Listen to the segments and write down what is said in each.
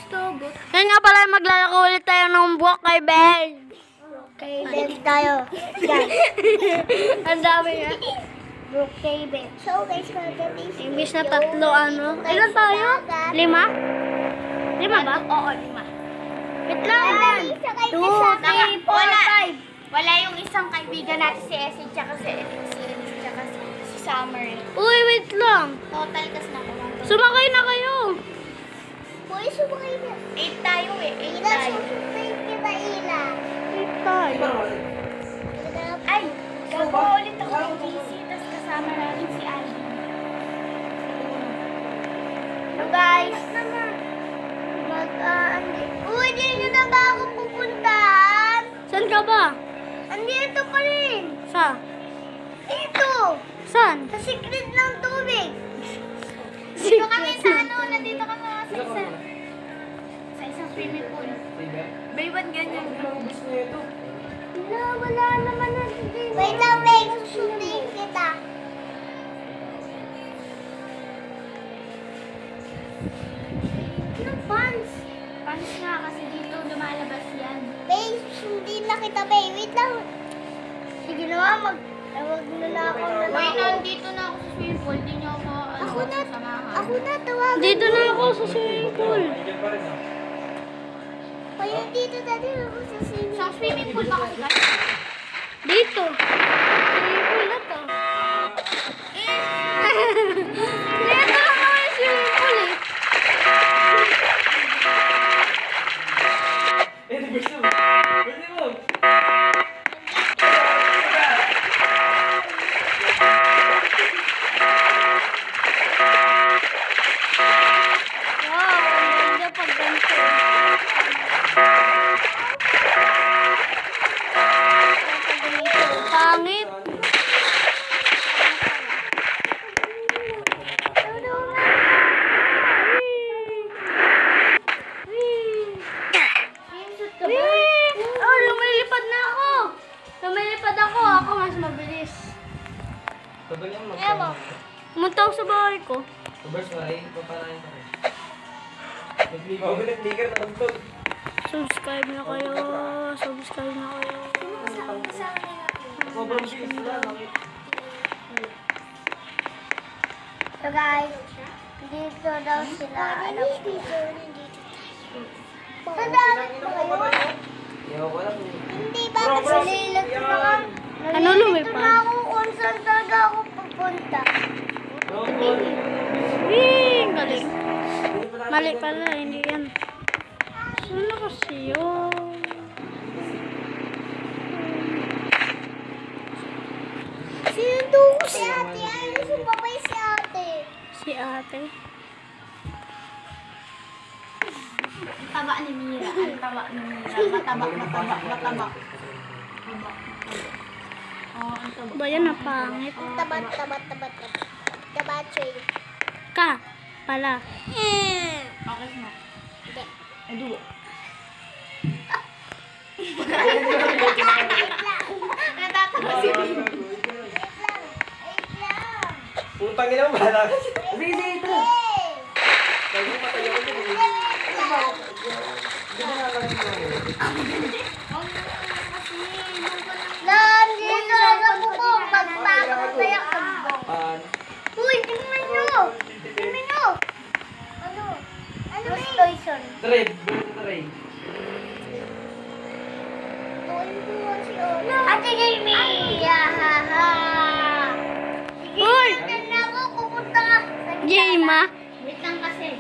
Yan nga pala, maglalaro ulit tayo ng buwak kay Ben. Kay Ben tayo. Yan. Ang dami nga. Brook kay Ben. So guys, Imbis na tatlo, ano? Ilan tayo? 5? 5 ba? Oo, 5. Wait lang. 2, 3, 4, 5. Wala yung isang kaibigan natin si Essie, tsaka si Summer. Uy, wait lang. Total kasi na kulang. Sumakay na kayo. Boy, sumakay na. 8 tayo eh. 8 tayo. Kita Ila. 8 tayo. Ay, gagawa ulit ako ng GC, tapos kasama natin si Andy. So guys, uy, di nyo na ba ako pupuntahan? Saan ka ba? Andito pa rin. Sa? Dito. Saan? Sa secret ng tubig. Dito kami sa nandito kami sa isang swimming pool. Baywan ganyan. Wala naman na dito. Wait lang, wait. Susundin kita. Ano pants? Pants nga kasi dito lumalabas yan. Babe, susundin na kita, babe. Wait lang. Sige na, tawag na ako na lang. Wait, nandito na ako sa swimming pool. Di niyo ako samahan. Ako na, tawag. Dito na ako sa swimming pool. Kaya dito dati ako sa swimming pool. Sa swimming pool ba kasi guys? Dito. Swimming pool na to. Dito na ako yung swimming pool eh. Pangit. Oh, lumilipad na ako. Lumilipad ako. Ako mas mabilis. Ewan. Pumunta ako sa bahay ko. Subscribe na kayo. Subscribe na kayo. So guys, dito daw sila. Sandali ba kayo? Hindi ba? Nalilag na ka. Ano lumipad? Nalilito na ako kung saan talaga ako pupunta. Galing. Mali pala, hindi yan. Ano kasi yun? Sinundo ko si ate. Ayaw ko papay si ate. Si ate. Ang taba ni Mira. Ang taba ni Mira. Mataba. Oh, ang taba. Ba yan na pangit? Taba. Taba, Choy. Ka. Pala. Okay na. Hindi. Aduh. Natatawa si Mira. Wait lang. Putang ina mo, bahala ka. Sige, ito. Lagi mo matayo ko din. Hindi na nakalagay mo. Dito sa buko. Magpapag kaya kabong. Uy, tingnan nyo. Ano station? Trade. Trade. Ate Jamie! Yahaha! Sige, Uy! nandun na ako. Pupunta ka. Game ah. Wait lang kasi.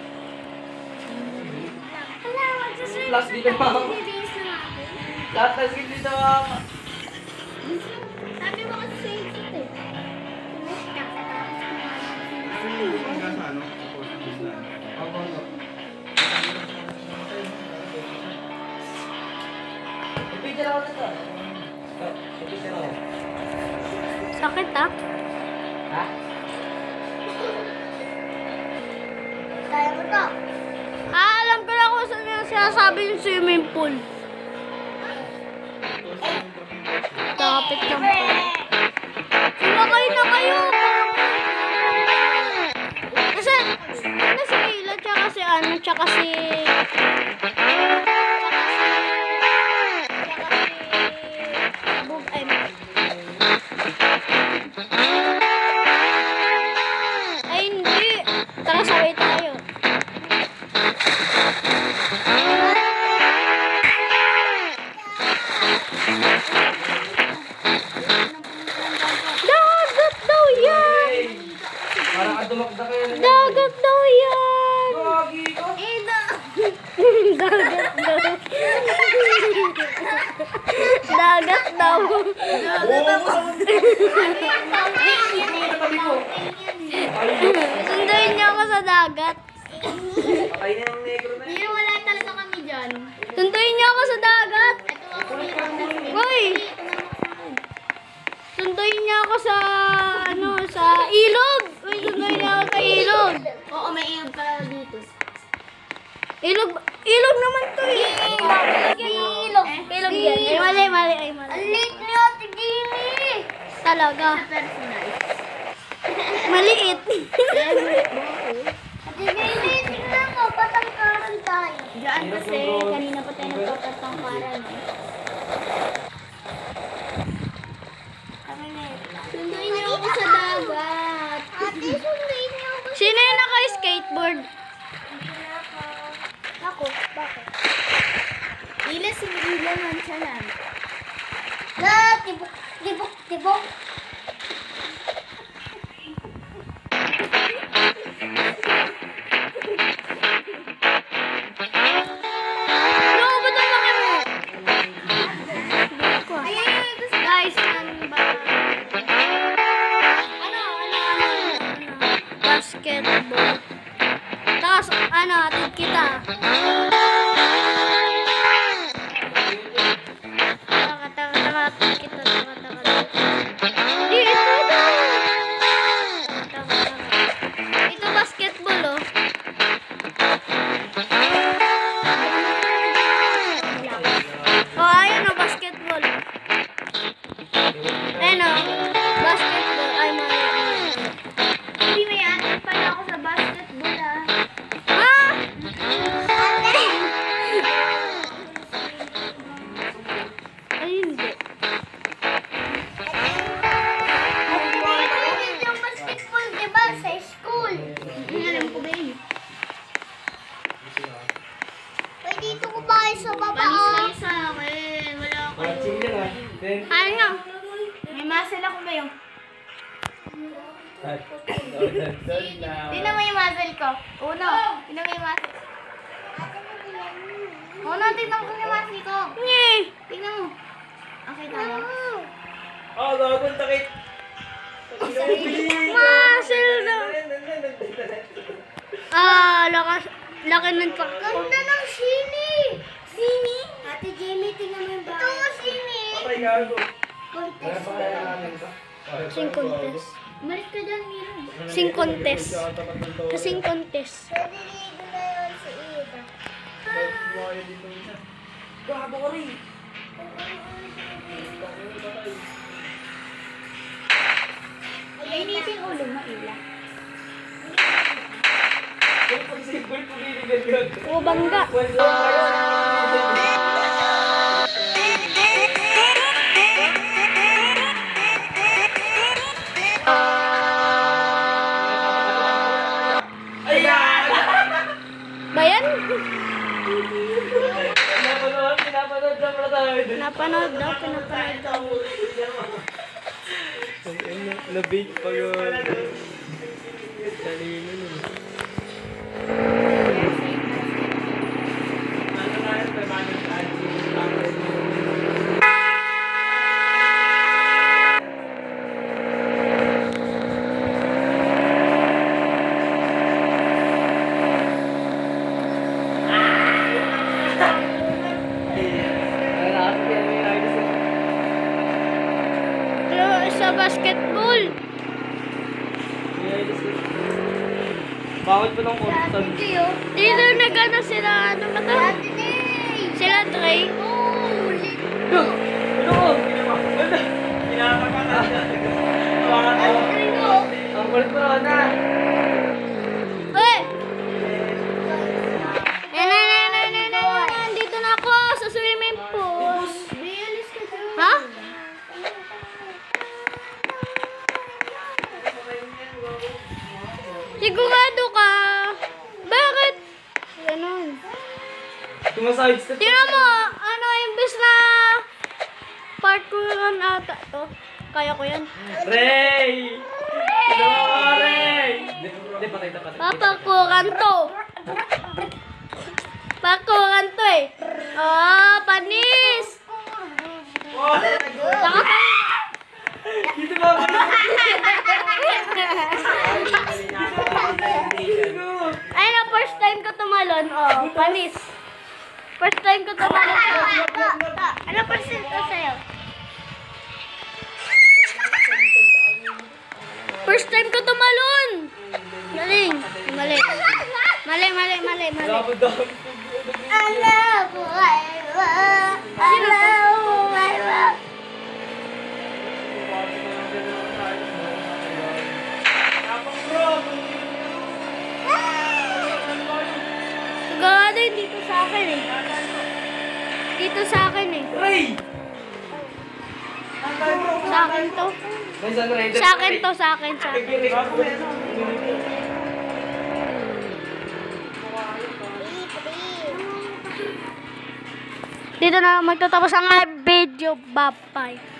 Hala, magsaswim. Last dito pa ako. Bibihis na ako. Lahat na skip dito ako. Sabi mo kasi sa ikot eh. Picture ako nito. Picture ako. Sakit ah. Ha? Kaya mo to. Alam ko na kung saan yung sinasabi yung swimming pool. Kapit lang po. Sumakay na kayo! Kasi, ano si Kayla, tsaka si Dagat daw. Sunduin niyo ako sa dagat. Patay na yung negro na Hindi, wala talaga kami dyan. Sunduin niyo ako sa dagat. Ito ako dito. Uy! Sunduin niyo ako sa, sa ilog. Uy, sunduin niyo ako sa ilog. Oo, may ilog pala dito. Ilog naman to eh. Ilog. Ilog yan. Ay, mali. Ay, mali. Ang late ni Ate Jimmy. Talaga. Personal. Maliit. Ate Jimmy, tingnan mo, patangkaran tayo. Diyan kasi, kanina pa tayo nagpapatangkaran. Sunduin niyo ako sa dagat. Ate, sunduin niyo ako. Sino yung naka-skateboard? Ako, bakit? Ila, sinigila man siya lang. Na, tibok. Ano ba ito makimi? Guys, basketball. Tapos, atid kita. Atid kita. Ito basketball, oh. Oh, ayun, oh, basketball. Ayun, oh, basketball. Ay, mali. Hindi, may atin pala ako sa basketball, ah. Ah! Ay, hindi. Yung basketball, diba, sa school? Alam ko ba yun? Uy, dito ko ba kayo sa baba, oh? Sa akin. Wala ako. Watching lang ah. Then, Ano nga? May muscle ako ba yung? Tingnan mo yung muscle ko. Uno. Tingnan mo yung muscle. Uno, tingnan mo yung muscle ko. Nye! Tingnan mo. Okay, tama. oh, gagawin takit. Muscle na. Laki ng truck ko. Ganda ng sini. Sini? Ate Jamie, tingnan mo yung bahay. Ito nga sini. Patay gago. Contest. Sing contest. Umalis ka dyan, Miro. Sing contest. Kasing contest. Nadiligo na yun si Ida. Gago ka rin. Ayunitin ulo mo, Ila. O bangga. Bayan? Pinapanood daw. Na-bake pa yun. Kanina nun. Sa basketball. Bakit pa ng constant? Dito nag-ano sila, ano ba to? Sila Trey. Ano? Ang kulit mo na. Uy! Nandito na ako sa swimming pool. Ha? Sigurado ka? Bakit? Ganun. Tumasayos na. Tingnan mo, imbes na parkouran ata to. Kaya ko yan. Ray! Ginawa ka, Ray! Hindi, patay. Paparkouran to. Parkouran to Oh, panis! Dito ba ako? Ay na, first time ko tumalon. Oh, panis. First time ko tumalon. Ano percent ko sa'yo? First time ko tumalon. Galing. Mali. Ala, buhay mo. Ala, buhay mo. Gado, dito sa akin eh. Dito sa akin eh. Ray! Sa akin to. Sa akin to, sa akin. Dito na magtatapos ang video. Bye-bye.